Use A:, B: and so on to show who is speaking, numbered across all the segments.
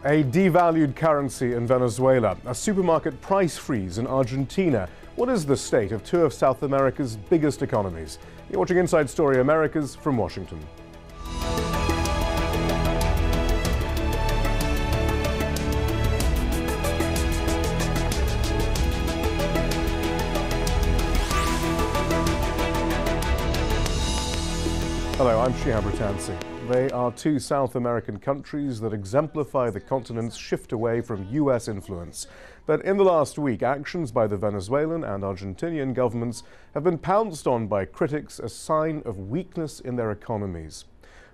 A: A devalued currency in Venezuela, a supermarket price freeze in Argentina. What is the state of two of South America's biggest economies? You're watching Inside Story Americas from Washington. Hello, I'm Weisbrot. They are two South American countries that exemplify the continent's shift away from U.S. influence. But in the last week, actions by the Venezuelan and Argentinian governments have been pounced on by critics as a sign of weakness in their economies.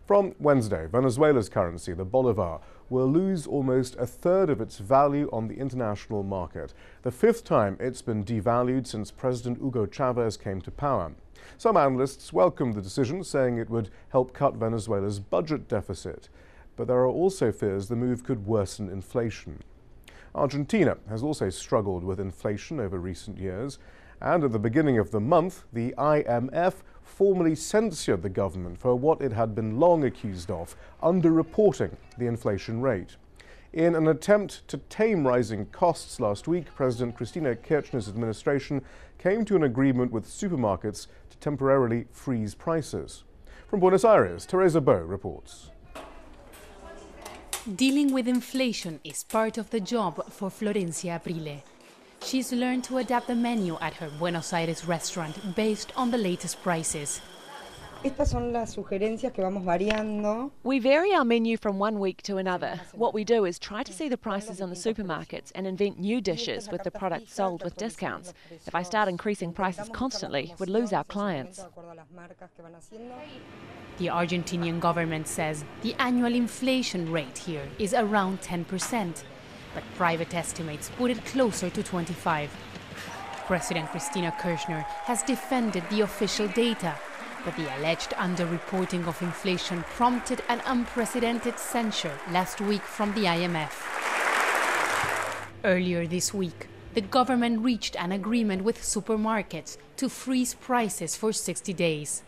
A: From Wednesday, Venezuela's currency, the bolivar, will lose almost a third of its value on the international market, the fifth time it's been devalued since President Hugo Chavez came to power. Some analysts welcomed the decision, saying it would help cut Venezuela's budget deficit. But there are also fears the move could worsen inflation. Argentina has also struggled with inflation over recent years, and at the beginning of the month, the IMF formally censured the government for what it had been long accused of, underreporting the inflation rate. In an attempt to tame rising costs last week, President Cristina Kirchner's administration came to an agreement with supermarkets to temporarily freeze prices. From Buenos Aires, Teresa Bo reports.
B: Dealing with inflation is part of the job for Florencia Aprile. She's learned to adapt the menu at her Buenos Aires restaurant based on the latest prices.
C: Estas son las sugerencias que vamos variando.
D: We vary our menu from one week to another. What we do is try to see the prices on the supermarkets and invent new dishes with the products sold with discounts. If I start increasing prices constantly, we'd lose our clients.
B: The Argentinian government says the annual inflation rate here is around 10%, but private estimates put it closer to 25%. President Cristina Kirchner has defended the official data, but the alleged underreporting of inflation prompted an unprecedented censure last week from the IMF. Earlier this week, the government reached an agreement with supermarkets to freeze prices for 60 days.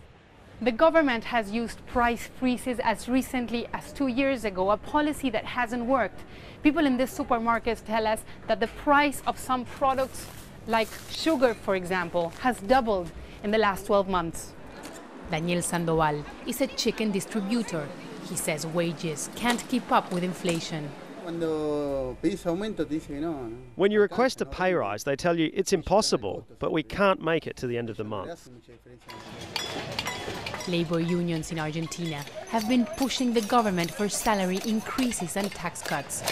B: The government has used price freezes as recently as 2 years ago, a policy that hasn't worked. People in these supermarkets tell us that the price of some products, like sugar, for example, has doubled in the last 12 months. Daniel Sandoval is a chicken distributor. He says wages can't keep up with inflation.
E: When you request a pay rise, they tell you it's impossible, but we can't make it to the end of the month.
B: Labor unions in Argentina have been pushing the government for salary increases and tax cuts.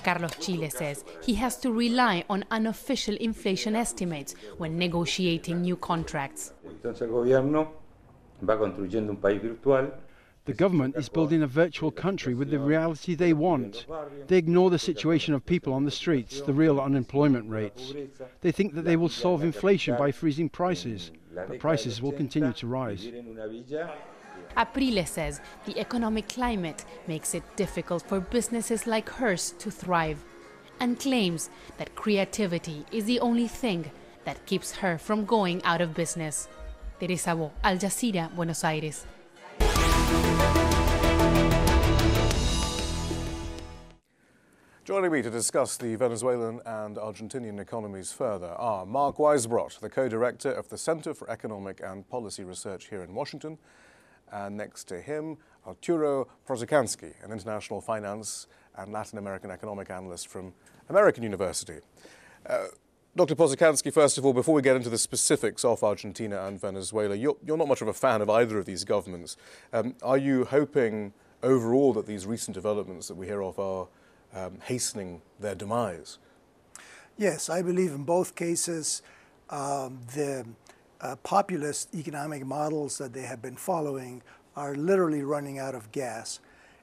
B: Carlos Chile says he has to rely on unofficial inflation estimates when negotiating new contracts.
F: The government is building a virtual country with the reality they want. They ignore the situation of people on the streets, the real unemployment rates. They think that they will solve inflation by freezing prices, but prices will continue to rise.
B: Aprile says the economic climate makes it difficult for businesses like hers to thrive, and claims that creativity is the only thing that keeps her from going out of business. Teresa Bo, Al Jazeera, Buenos Aires.
A: Joining me to discuss the Venezuelan and Argentinian economies further are Mark Weisbrot, the co-director of the Center for Economic and Policy Research here in Washington, and next to him, Arturo Porzecanski, an international finance and Latin American economic analyst from American University. Dr. Porzecanski, first of all, before we get into the specifics of Argentina and Venezuela, you're not much of a fan of either of these governments. Are you hoping overall that these recent developments that we hear of are hastening their demise?
G: Yes, I believe in both cases the populist economic models that they have been following are literally running out of gas,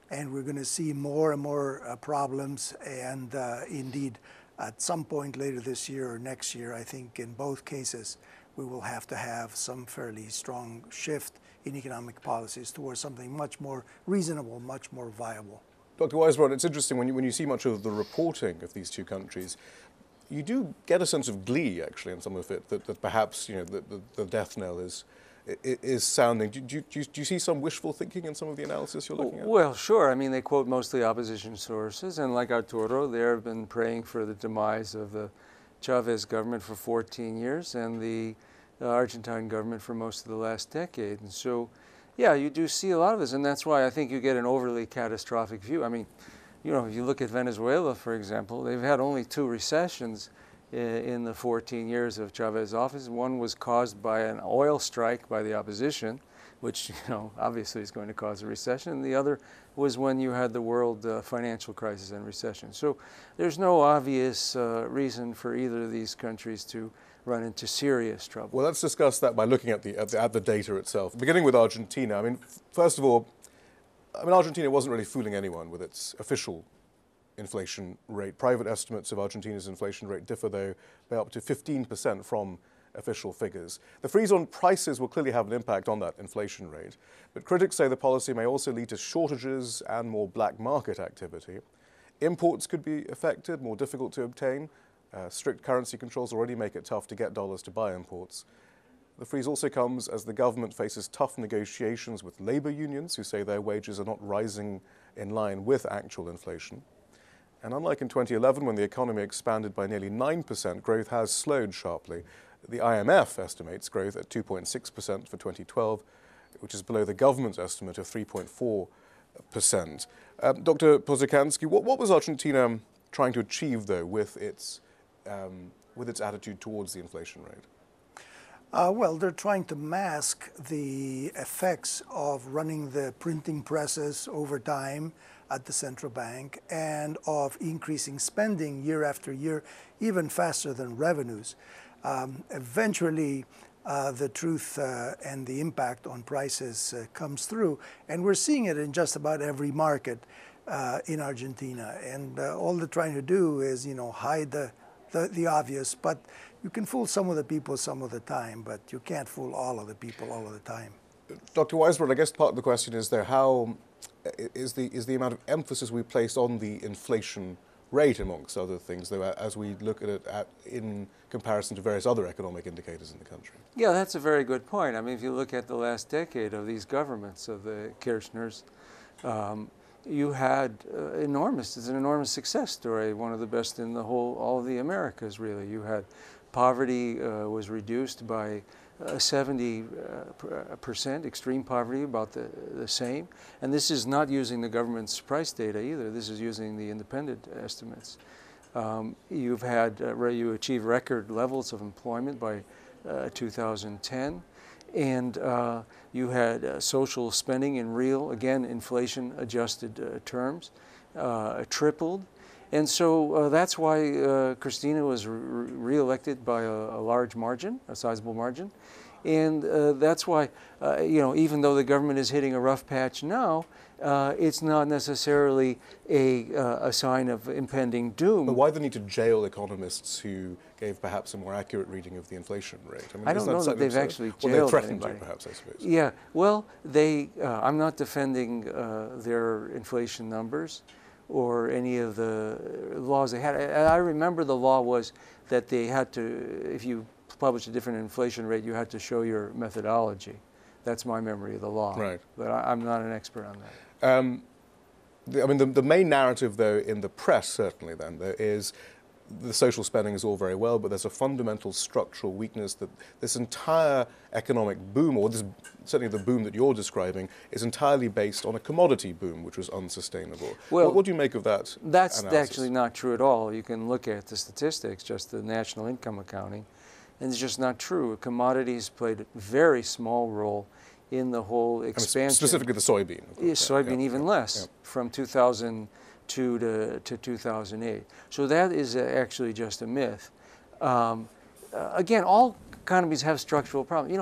G: and we're going to see more and more problems, and indeed at some point later this year or next year, I think in both cases we will have to have some fairly strong shift in economic policies towards something much more reasonable, much more viable.
A: Dr. Weisbrot, it's interesting when you see much of the reporting of these two countries, you do get a sense of glee, actually, in some of it, that perhaps the death knell is is sounding. Do you see some wishful thinking in some of the analysis you're looking at?
H: Well, sure. I mean, they quote mostly opposition sources, and like Arturo, they've been praying for the demise of the Chavez government for 14 years and the Argentine government for most of the last decade. And so, yeah, you do see a lot of this, and that's why I think you get an overly catastrophic view. I mean, you know, if you look at Venezuela, for example, they've had only 2 recessions in the 14 years of Chavez's office. One was caused by an oil strike by the opposition, which, you know, obviously is going to cause a recession. And the other was when you had the world financial crisis and recession. So there's no obvious reason for either of these countries to run into serious trouble.
A: Well, let's discuss that by looking at the data itself. Beginning with Argentina, I mean, first of all, Argentina wasn't really fooling anyone with its official inflation rate. Private estimates of Argentina's inflation rate differ, though, by up to 15% from official figures. The freeze on prices will clearly have an impact on that inflation rate, but critics say the policy may also lead to shortages and more black market activity. Imports could be affected, more difficult to obtain. Strict currency controls already make it tough to get dollars to buy imports. The freeze also comes as the government faces tough negotiations with labor unions who say their wages are not rising in line with actual inflation. And unlike in 2011, when the economy expanded by nearly 9%, growth has slowed sharply. The IMF estimates growth at 2.6% for 2012, which is below the government's estimate of 3.4%. Dr. Porzecanski, what was Argentina trying to achieve, though, with its attitude towards the inflation rate?
G: Well, they're trying to mask the effects of running the printing presses over time at the central bank and of increasing spending year after year, even faster than revenues. Eventually, the truth and the impact on prices comes through, and we're seeing it in just about every market in Argentina. And all they're trying to do is, you know, hide the obvious, but you can fool some of the people some of the time, but you can't fool all of the people all of the time.
A: Dr. Weisbrot, I guess part of the question is there, how is the amount of emphasis we place on the inflation rate, amongst other things, though, as we look at it in comparison to various other economic indicators in the country?
H: Yeah, that's a very good point. I mean, if you look at the last decade of these governments, of the Kirchners, you had it's an enormous success story, one of the best in all of the Americas, really. You had poverty was reduced by 70%, extreme poverty about the same. And this is not using the government's price data either. This is using the independent estimates. You achieved record levels of employment by 2010. And you had social spending in real, again, inflation-adjusted terms, tripled. And so that's why Cristina was re-elected by a large margin, a sizable margin. And that's why, you know, even though the government is hitting a rough patch now, it's not necessarily a sign of impending doom.
A: But why the need to jail economists who gave perhaps a more accurate reading of the inflation rate? I mean,
H: I don't know that they've actually jailed
A: anybody. Well, they threatened
H: anybody.
A: to, perhaps, I suppose.
H: Yeah, well, I'm not defending their inflation numbers or any of the laws they had. I remember the law was that they had to, if you publish a different inflation rate, you had to show your methodology. That's my memory of the law. Right. But I'm not an expert on that.
A: The main narrative, though, in the press, certainly, then, there is the social spending is all very well, but there's a fundamental structural weakness that this entire economic boom, or certainly the boom that you're describing, is entirely based on a commodity boom, which was unsustainable. Well, what do you make of that
H: That's
A: analysis?
H: Actually not true at all. You can look at the statistics, just the national income accounting, and it's just not true. Commodities played a very small role in the whole expansion.
A: Specifically the soybean.
H: Soybean even less, from 2002 to 2008. So that is actually just a myth. Again, all economies have structural problems. You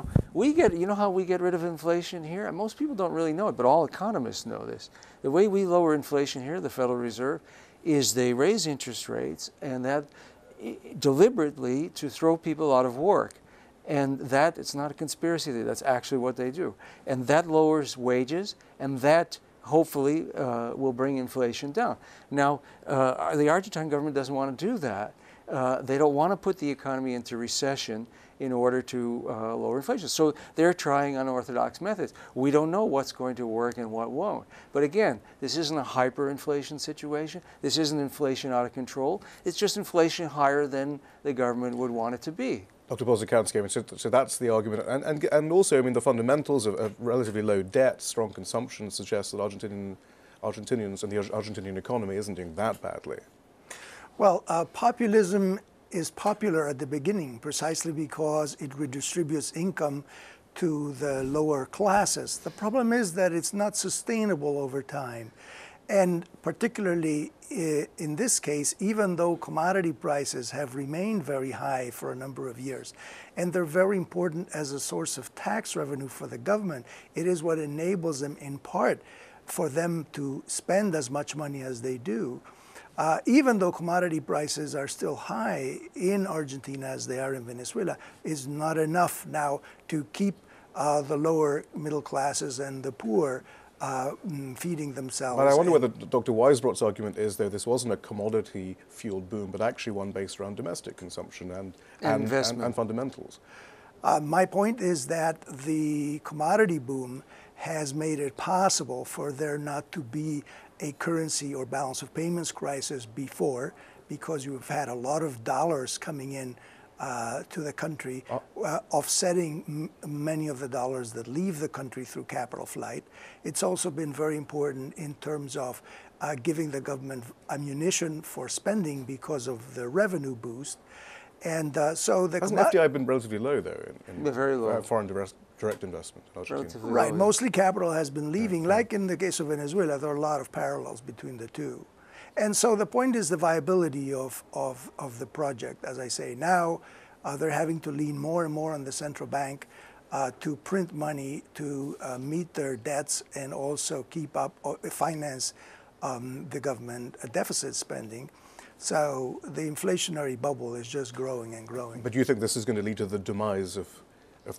H: know how we get rid of inflation here? And most people don't really know it, but all economists know this. The way we lower inflation here, the Federal Reserve, is they raise interest rates, and that deliberately to throw people out of work. And that, it's not a conspiracy theory, that's actually what they do. And that lowers wages, and that hopefully will bring inflation down. Now, the Argentine government doesn't want to do that. They don't want to put the economy into recession in order to lower inflation. So they're trying unorthodox methods. We don't know what's going to work and what won't. But again, this isn't a hyperinflation situation. This isn't inflation out of control. It's just inflation higher than the government would want it to be.
A: Dr. Porzecanski, I mean, so that's the argument. And also, I mean, the fundamentals of relatively low debt, strong consumption suggest that Argentinians and the Argentinian economy isn't doing that badly.
G: Well, populism is popular at the beginning precisely because it redistributes income to the lower classes. The problem is that it's not sustainable over time. And particularly in this case, even though commodity prices have remained very high for a number of years, and they're very important as a source of tax revenue for the government, it is what enables them in part for them to spend as much money as they do. Even though commodity prices are still high in Argentina as they are in Venezuela, is not enough now to keep the lower middle classes and the poor feeding themselves.
A: But I wonder whether Dr. Weisbrot's argument is, though, this wasn't a commodity-fueled boom, but actually one based around domestic consumption and fundamentals.
G: My point is that the commodity boom has made it possible for there not to be a currency or balance of payments crisis before, because you've had a lot of dollars coming in to the country, offsetting many of the dollars that leave the country through capital flight. It's also been very important in terms of giving the government ammunition for spending because of the revenue boost. And so the
A: hasn't FDI been relatively low, though, in
H: very low.
A: Foreign direct investment in Argentina?
G: Right, mostly capital has been leaving. Like in the case of Venezuela, there are a lot of parallels between the two. And so the point is the viability of the project. As I say, now they're having to lean more and more on the central bank to print money to meet their debts and also keep up, finance the government deficit spending. So the inflationary bubble is just growing and growing.
A: But do you think this is going to lead to the demise of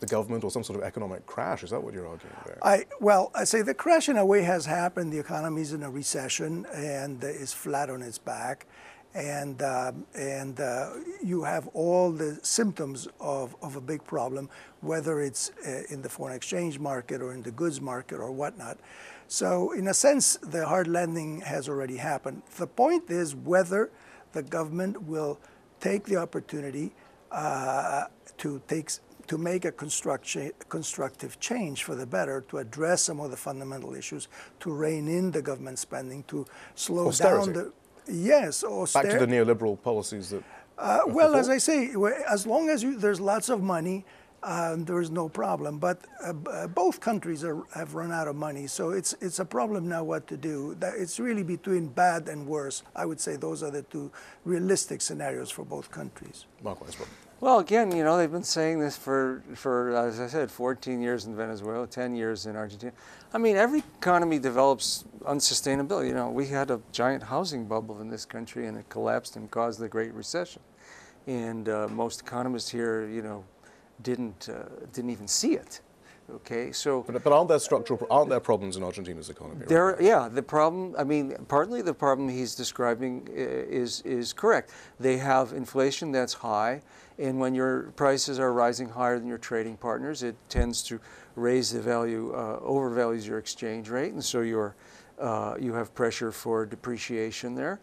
A: the government or some sort of economic crash? Is that what you're arguing there?
G: Well, I say the crash in a way has happened. The economy is in a recession and is flat on its back. And you have all the symptoms of a big problem, whether it's in the foreign exchange market or in the goods market or whatnot. So in a sense, the hard landing has already happened. The point is whether the government will take the opportunity to make a constructive change for the better, to address some of the fundamental issues, to rein in the government spending, to slow down the... Yes,
A: back to the neoliberal policies that...
G: well, as I say, as long as there's lots of money, there is no problem. But both countries have run out of money, so it's a problem now what to do. It's really between bad and worse. I would say those are the two realistic scenarios for both countries.
A: Mark Weisbrot.
H: Well, again, you know, they've been saying this for, as I said, 14 years in Venezuela, 10 years in Argentina. I mean, every economy develops unsustainability. You know, we had a giant housing bubble in this country, and it collapsed and caused the Great Recession. And most economists here, you know, didn't even see it. Okay, so
A: but aren't there problems in Argentina's economy?
H: Right? Yeah, the problem. I mean, partly the problem he's describing is correct. They have inflation that's high, and when your prices are rising higher than your trading partners, it tends to raise the value, overvalues your exchange rate, and so you have pressure for depreciation there,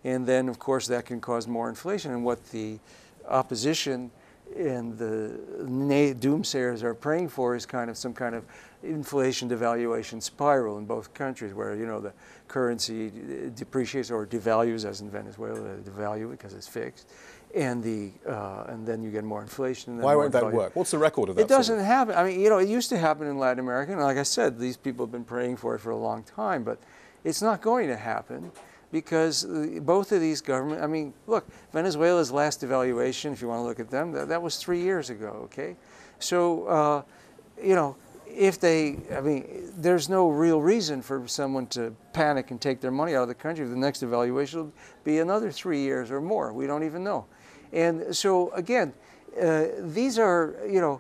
H: and then of course that can cause more inflation. And what the opposition and the doomsayers are praying for is kind of some kind of inflation devaluation spiral in both countries, where, you know, the currency depreciates or devalues, as in Venezuela, they devalue it because it's fixed, and then you get more inflation. And then
A: why won't that work? What's the record of that?
H: It doesn't happen. I mean, you know, it used to happen in Latin America, and like I said, these people have been praying for it for a long time, but it's not going to happen. Because both of these governments, I mean, look, Venezuela's last devaluation, if you want to look at them, that was 3 years ago, okay? So, you know, I mean, there's no real reason for someone to panic and take their money out of the country. The next devaluation will be another 3 years or more. We don't even know. And so, again, these are, you know,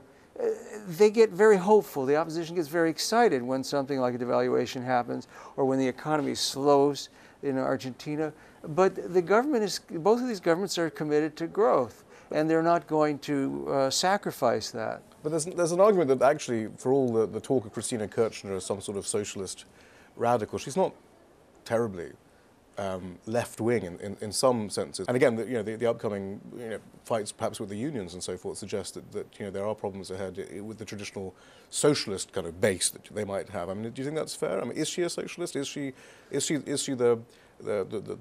H: they get very hopeful. The opposition gets very excited when something like a devaluation happens or when the economy slows in Argentina. But the government both of these governments are committed to growth. and they're not going to sacrifice that.
A: But there's an argument that actually, for all the talk of Cristina Kirchner as some sort of socialist radical, she's not terribly left-wing in some senses. And again, the upcoming fights perhaps with the unions and so forth suggest that there are problems ahead with the traditional socialist kind of base that they might have. I mean, do you think that's fair? I mean, is she a socialist? Is she the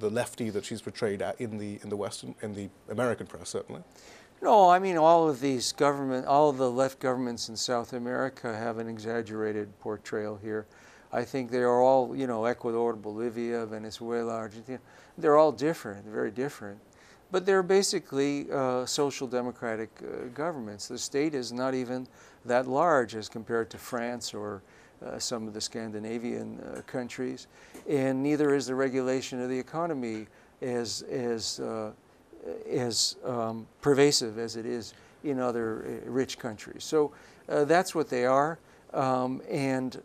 A: lefty that she's portrayed in the Western, in the American press, certainly?
H: No, I mean, all of the left governments in South America have an exaggerated portrayal here. I think they are all, Ecuador, Bolivia, Venezuela, Argentina, they're all different, very different. But they're basically social democratic governments. The state is not even that large as compared to France or some of the Scandinavian countries, and neither is the regulation of the economy as pervasive as it is in other rich countries. So that's what they are, and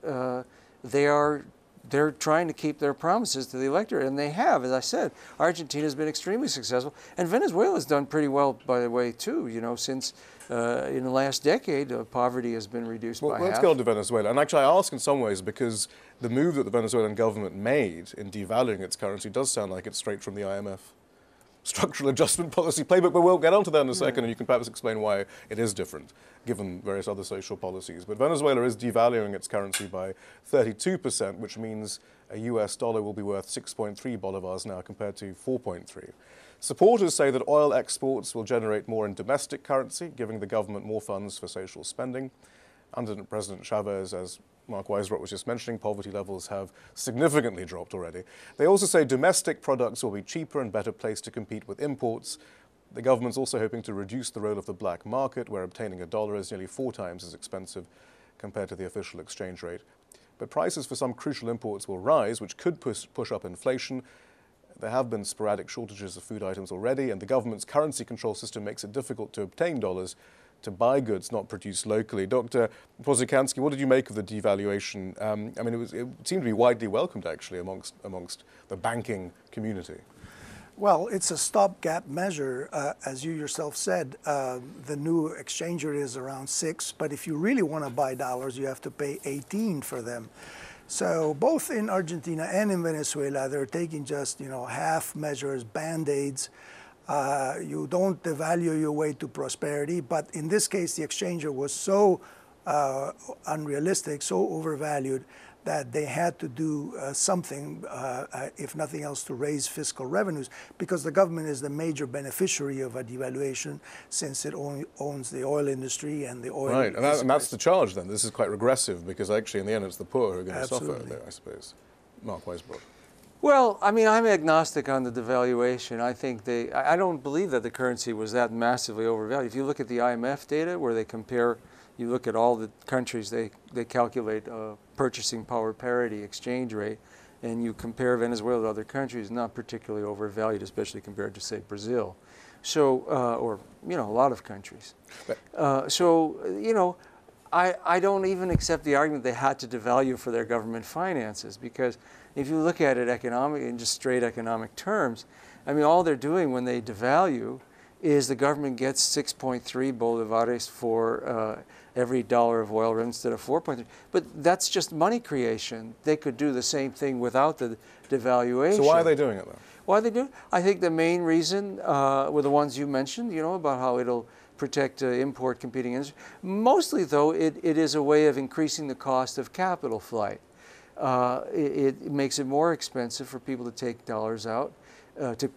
H: they're trying to keep their promises to the electorate, and they have. As I said, Argentina's been extremely successful, and Venezuela's done pretty well, by the way, too. Since in the last decade, poverty has been reduced by half.
A: Let's go on to Venezuela. And actually, I ask in some ways because the move that the Venezuelan government made in devaluing its currency does sound like it's straight from the IMF structural adjustment policy playbook, but we'll get onto that in a second, and you can perhaps explain why it is different, given various other social policies. But Venezuela is devaluing its currency by 32%, which means a US dollar will be worth 6.3 bolivars now compared to 4.3. Supporters say that oil exports will generate more in domestic currency, giving the government more funds for social spending. Under President Chavez, as Mark Weisbrot was just mentioning, poverty levels have significantly dropped already. They also say domestic products will be cheaper and better placed to compete with imports. The government's also hoping to reduce the role of the black market, where obtaining a dollar is nearly 4 times as expensive compared to the official exchange rate. But prices for some crucial imports will rise, which could push up inflation. There have been sporadic shortages of food items already, and the government's currency control system makes it difficult to obtain dollars to buy goods not produced locally. Dr. Porzecanski, what did you make of the devaluation? I mean, it seemed to be widely welcomed, actually, amongst the banking community.
G: Well, it's a stopgap measure. As you yourself said, the new exchange rate is around 6, but if you really want to buy dollars, you have to pay 18 for them. So both in Argentina and in Venezuela, they're taking just, half measures, band-aids. You don't devalue your way to prosperity, but in this case, the exchange rate was so unrealistic, so overvalued, that they had to do something, if nothing else, to raise fiscal revenues, because the government is the major beneficiary of a devaluation, since it owns the oil industry and the oil.
A: Right, and that's the charge then. This is quite regressive, because actually in the end it's the poor who are going to suffer there, I suppose. Mark Weisbrot.
H: Well, I mean, I'm agnostic on the devaluation. I don't believe that the currency was that massively overvalued. If you look at the IMF data, where they compare, you look at all the countries, they calculate purchasing power parity exchange rate, and you compare Venezuela to other countries, not particularly overvalued, especially compared to, say, Brazil. So, or, a lot of countries. I don't even accept the argument they had to devalue for their government finances, because if you look at it in just straight economic terms, I mean, all they're doing when they devalue is the government gets 6.3 bolivares for every dollar of oil instead of 4.3. But that's just money creation. They could do the same thing without the devaluation.
A: So why are they doing it, though?
H: Why are they doing it? I think the main reason were the ones you mentioned, about how it'll protect import competing industry. Mostly, though, it is a way of increasing the cost of capital flight. It makes it more expensive for people to take dollars out, to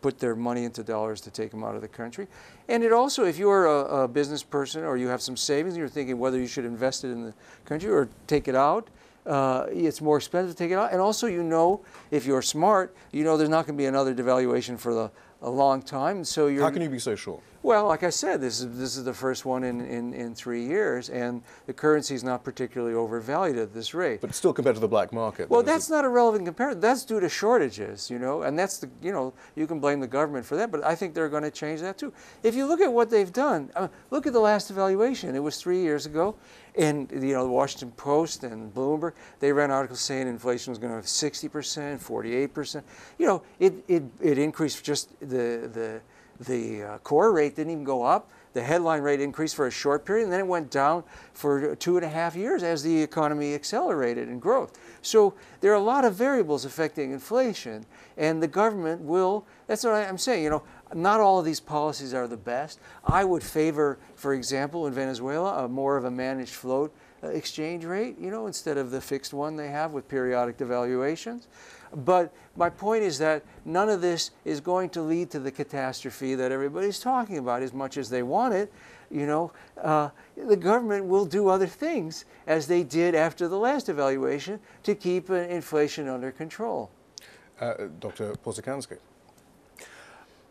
H: put their money into dollars to take them out of the country. And it also, if you're a business person or you have some savings and you're thinking whether you should invest it in the country or take it out, it's more expensive to take it out. And also, if you're smart, there's not going to be another devaluation for a long time. So
A: how can you be so sure?
H: Well, like I said, this is the first one in 3 years, and the currency is not particularly overvalued at this rate.
A: But still compared to the black market.
H: Well, that's not a relevant comparison. That's due to shortages, and that's you can blame the government for that, but I think they're going to change that too. If you look at what they've done, look at the last devaluation. It was 3 years ago, and the Washington Post and Bloomberg, they ran articles saying inflation was going to have 60%, 48%. It increased just the the core rate didn't even go up. The headline rate increased for a short period, and then it went down for 2.5 years as the economy accelerated in growth. So there are a lot of variables affecting inflation, and the government will, that's what I'm saying, you know, not all of these policies are the best. I would favor, for example, in Venezuela, more of a managed float exchange rate, you know, instead of the fixed one they have with periodic devaluations. But my point is that none of this is going to lead to the catastrophe that everybody's talking about as much as they want it. You know, the government will do other things, as they did after the last devaluation, to keep inflation under control.
A: Dr. Porzecanski.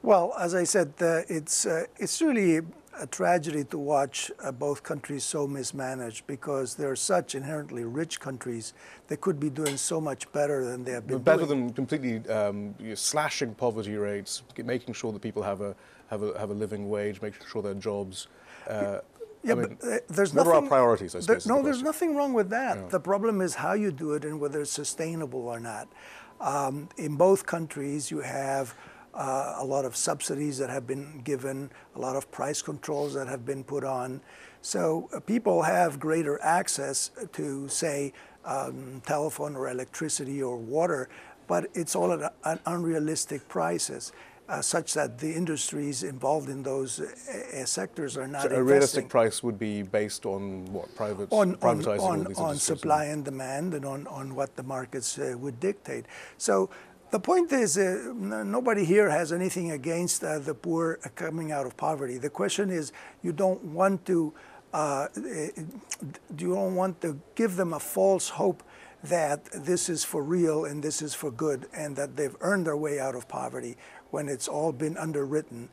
G: Well, as I said, it's really a tragedy to watch both countries so mismanaged, because they're such inherently rich countries. They could be doing so much better than they have been
A: Better
G: doing.
A: than completely slashing poverty rates, making sure that people have a living wage, making sure their jobs.
G: Yeah,
A: I mean,
G: but there's
A: what
G: nothing.
A: are our priorities, I suppose?
G: No, there's nothing wrong with that.
A: Yeah.
G: The problem is how you do it and whether it's sustainable or not. In both countries, you have a lot of subsidies that have been given, a lot of price controls that have been put on. So people have greater access to, say, telephone or electricity or water, but it's all at unrealistic prices, such that the industries involved in those sectors are not
A: So a realistic price would be based on what? Privatizing all these
G: on
A: industries?
G: supply and demand, and on what the markets would dictate. So the point is, nobody here has anything against the poor coming out of poverty. The question is, you don't want to give them a false hope that this is for real and this is for good and that they've earned their way out of poverty, when it's all been underwritten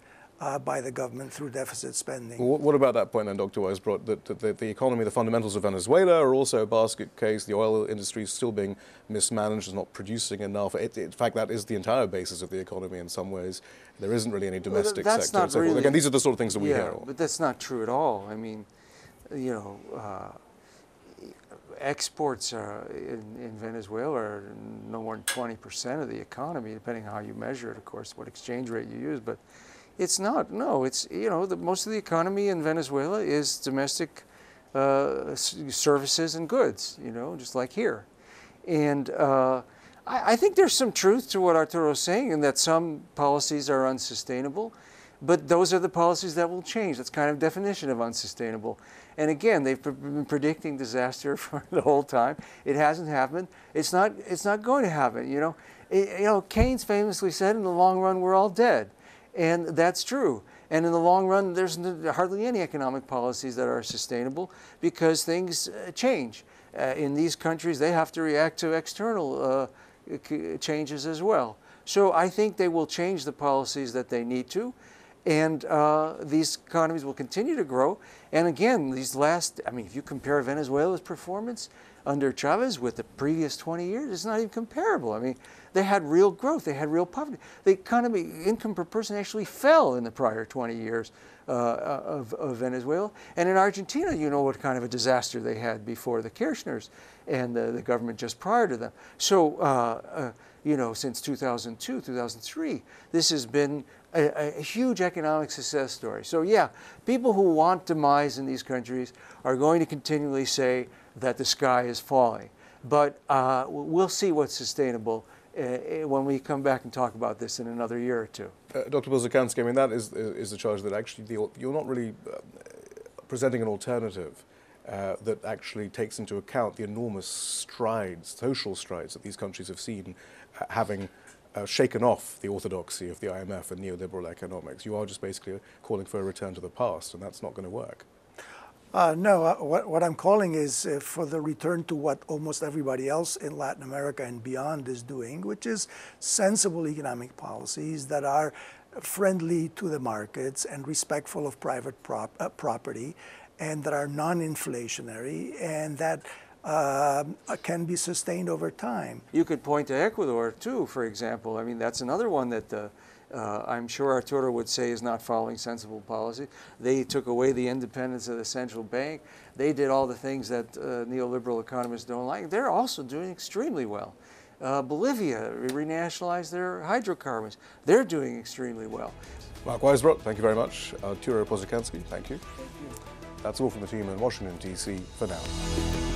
G: by the government through deficit spending.
A: Well, what about that point then, Dr. Weisbrot, that the economy, the fundamentals of Venezuela are also a basket case? The oil industry is still being mismanaged, is not producing enough. In fact, that is the entire basis of the economy in some ways. There isn't really any domestic
H: that's
A: sector.
H: Not really,
A: Again, these are the sort of things that we
H: yeah,
A: hear.
H: But that's not true at all. I mean, you know, exports in Venezuela are no more than 20% of the economy, depending on how you measure it, of course, what exchange rate you use. But it's not. No, it's, you know, most of the economy in Venezuela is domestic services and goods, you know, just like here. And I think there's some truth to what Arturo is saying, in that some policies are unsustainable. But those are the policies that will change. That's kind of definition of unsustainable. And again, they've been predicting disaster for the whole time. It hasn't happened. It's not going to happen. You know, Keynes famously said, "In the long run, we're all dead," and that's true. And in the long run, there's hardly any economic policies that are sustainable, because things change. In these countries, they have to react to external changes as well. So I think they will change the policies that they need to. And these economies will continue to grow. And again, I mean, if you compare Venezuela's performance under Chavez with the previous 20 years, it's not even comparable. I mean, they had real growth, they had real poverty. The economy, income per person actually fell in the prior 20 years of Venezuela. And in Argentina, you know what kind of a disaster they had before the Kirchners and the government just prior to them. So, you know, since 2002, 2003, this has been a huge economic success story. So yeah, people who want demise in these countries are going to continually say that the sky is falling. But we'll see what's sustainable when we come back and talk about this in another year or two.
A: Dr. Porzecanski, I mean, that is the charge that actually you're not really presenting an alternative that actually takes into account the enormous strides, social strides, that these countries have seen, having shaken off the orthodoxy of the IMF and neoliberal economics. You are just basically calling for a return to the past, and that's not going to work.
G: No, what I'm calling is for the return to what almost everybody else in Latin America and beyond is doing, which is sensible economic policies that are friendly to the markets and respectful of private property, and that are non-inflationary, and that can be sustained over time.
H: You could point to Ecuador, too, for example. I mean, that's another one that I'm sure Arturo would say is not following sensible policy. They took away the independence of the central bank. They did all the things that neoliberal economists don't like. They're also doing extremely well. Bolivia renationalized their hydrocarbons. They're doing extremely well.
A: Mark Weisbrot, thank you very much. Arturo Porzecanski, thank you. That's all from the team in Washington, D.C. for now.